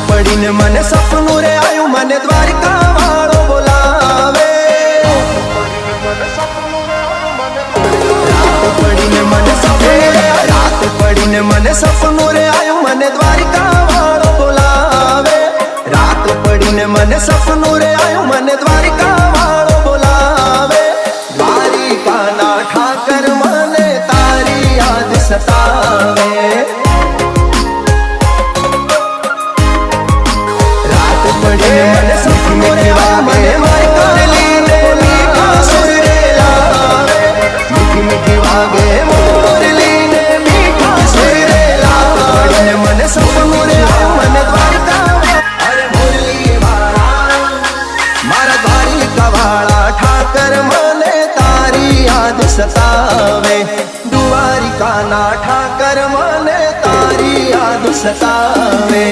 पड़ी ने मने सपनू रे आयु मने द्वारिका वालो बोलावे। रात पड़ी ने मने सपनू रे आयु मने द्वारिका वालो बोलावे। रात पड़ी ने मने सपनू रे आयु मने द्वारिका वालो बोलावे। द्वारिका ना ठाकर मने तारी याद सतावे। मने सपनू रे आयु मने मुरली ने मीठा सुर रे लावे। मीठी मीठी वागे मुरली ने मीठा सुर रे लावे। मने सपनू रे आयु मने द्वारिका। अरे मुरली वाला मारा द्वारिका वाला ठाकर मने तारी याद सतावे। द्वारिका ना ठाकर मने तारी याद सतावे।